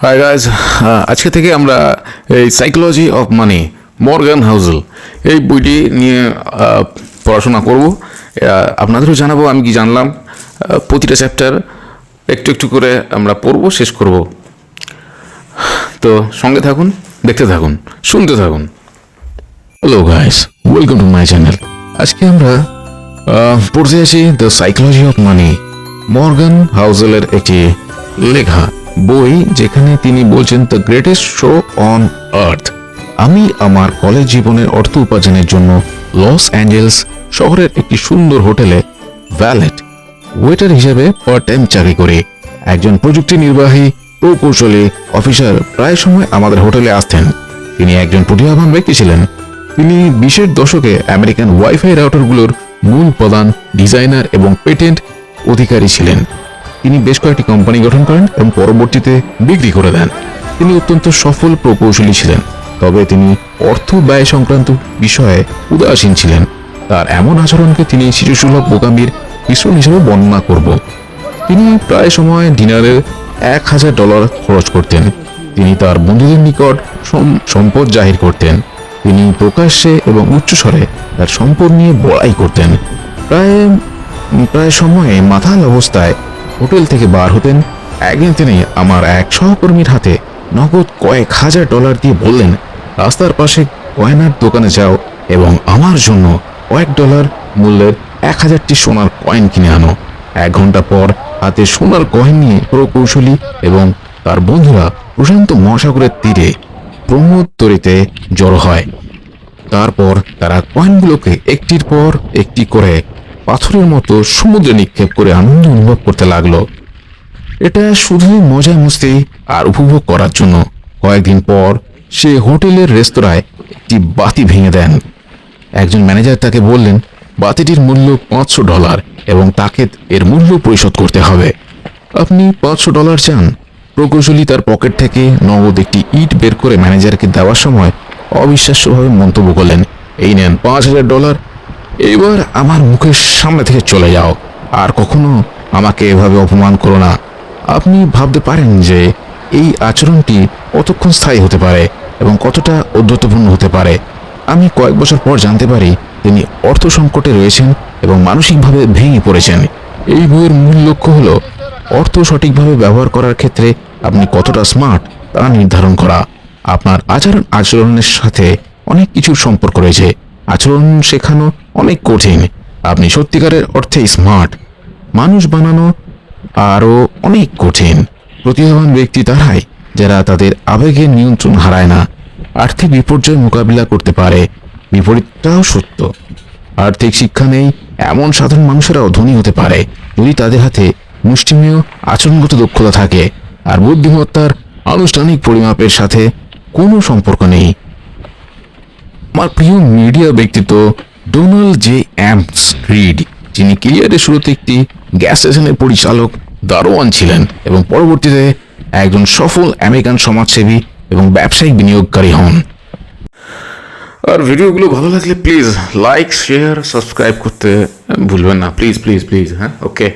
Hi guys, আজকে থেকে আমরা এই psychology of money Morgan Housel এই বইটি নিয়ে পড়াশোনা করব। আপনাদেরও জানাবো আমি কি জানলাম। প্রতিটা চ্যাপ্টার একটু একটু করে আমরা পড়ব, শেষ করব। তো সঙ্গে থাকুন, দেখতে থাকুন, শুনতে থাকুন। Hello guys, welcome to my channel. আজকে আমরা পড়তে আছি the psychology of money, Morgan হাউজেলের একটি লেখা বই, যেখানে তিনি বলছেন the greatest show on Earth. আমি আমার কলেজ জীবনের অর্থ উপার্জনের জন্য লস অ্যাঞ্জেলস শহরের একটি সুন্দর হোটেলে ভ্যালেট ওয়েটার হিসেবে পার্ট টাইম চাকরি করি। একজন প্রযুক্তি নির্বাহী প্রকৌশলী অফিসার প্রায় সময় আমাদের হোটেলে আসতেন। তিনি একজন প্রতিভাবান ব্যক্তি ছিলেন। তিনি 20-এর দশকে আমেরিকান ওয়াইফাই রাউটারগুলোর মূল প্রধান ডিজাইনার এবং পেটেন্ট অধিকারী ছিলেন। তিনি বেশ কয়েকটি কোম্পানি গঠন করেন এবং পরবর্তীতে বিক্রি করে দেন। তিনি অত্যন্ত সফল প্রকৌশলী ছিলেন, তবে তিনি অর্থ ব্যয় সংক্রান্ত বিষয়ে উদাসীন ছিলেন। তার এমন আচরণকে তিনি শিশুসুলভ বোকামির মিশ্রণ হিসেবে বর্ণনা করব। তিনি প্রায় সময় ডিনারে $1000 খরচ করতেন। তিনি তার বন্ধুদের নিকট সম্পদ জাহির করতেন। তিনি প্রকাশ্যে এবং উচ্চস্বরে তার সম্পদ নিয়ে বড়াই করতেন। প্রায় সময়ে মাতাল অবস্থায় হোটেল থেকে বার হতেন। একদিন তিনি আমার এক সহকর্মীর হাতে নগদ কয়েক হাজার ডলার দিয়ে বললেন, রাস্তার পাশে গয়নার দোকানে যাও এবং আমার জন্য কয়েক ডলার মূল্যের 1000টি সোনার কয়েন কিনে আনো। 1 ঘন্টা পর হাতে সোনার কয়েন নিয়ে প্রকৌশলী এবং তার বন্ধুরা প্রশান্ত মহাসাগরের তীরে ব্রহ্মোত্তরীতে জড়ো হয়। তারপর তারা কয়েনগুলোকে একটির পর একটি করে পাথরের মতো সমুদ্রে নিক্ষেপ করে আনন্দ অনুভব করতে লাগলো। এটা শুধুই মজা মস্তি আর উপভোগ করার জন্য। কয়েকদিন পর সে হোটেলের রেস্তোরাঁয় একটি বাতি ভেঙে দেন। একজন ম্যানেজার তাকে বললেন বাতিটির মূল্য $500 এবং তাকে এর মূল্য পরিশোধ করতে হবে। আপনি $500 চান? প্রকৌশলী তার পকেট থেকে নগদ একটি ইট বের করে ম্যানেজারকে দেওয়ার সময় অবিশ্বাস্যভাবে মন্তব্য করলেন, এই নেন $5000। এবার আমার মুখের সামনে থেকে চলে যাও, আর কখনো আমাকে এভাবে অপমান করো না। আপনি ভাবতে পারেন যে এই আচরণটি কতক্ষণ স্থায়ী হতে পারে এবং কতটা ঔদ্ধত্যপূর্ণ হতে পারে। আমি কয়েক বছর পর জানতে পারি তিনি অর্থ সংকটে রয়েছেন এবং মানসিকভাবে ভেঙে পড়েছেন। এই বইয়ের মূল লক্ষ্য হলো অর্থ সঠিকভাবে ব্যবহার করার ক্ষেত্রে আপনি কতটা স্মার্ট তা নির্ধারণ করা। আপনার আচরণের সাথে অনেক কিছুর সম্পর্ক রয়েছে। আচরণ শেখানো অনেক কঠিন। আপনি সত্যিকারের অর্থে স্মার্ট। মানুষ বানানো আরও অনেক কঠিন। প্রতিভাবান ব্যক্তি তারাই যারা তাদের আবেগের নিয়ন্ত্রণ হারায় না, আর্থিক বিপর্যয় মোকাবিলা করতে পারে। বিপরীতটাও সত্য। আর্থিক শিক্ষা নেই এমন সাধারণ মানুষেরাও ধনী হতে পারে যদি তাদের হাতে মুষ্টিমেয় আচরণগত দক্ষতা থাকে, আর বুদ্ধিমত্তার আনুষ্ঠানিক পরিমাপের সাথে কোনো সম্পর্ক নেই। আমার প্রিয় মিডিয়া ব্যক্তিত্ব ডোনাল্ড জে অ্যাম্পস রিড, যিনি ক্যারিয়ারের শুরুতে একটি গ্যাস স্টেশনের পরিচালক দারোয়ান ছিলেন এবং পরবর্তীতে একজন সফল আমেরিকান সমাজসেবী এবং ব্যবসায়িক বিনিয়োগকারী হন। আর ভিডিওগুলো ভালো লাগলে প্লিজ লাইক, শেয়ার, সাবস্ক্রাইব করতে ভুলবেন না, প্লিজ প্লিজ প্লিজ। হ্যাঁ, ওকে।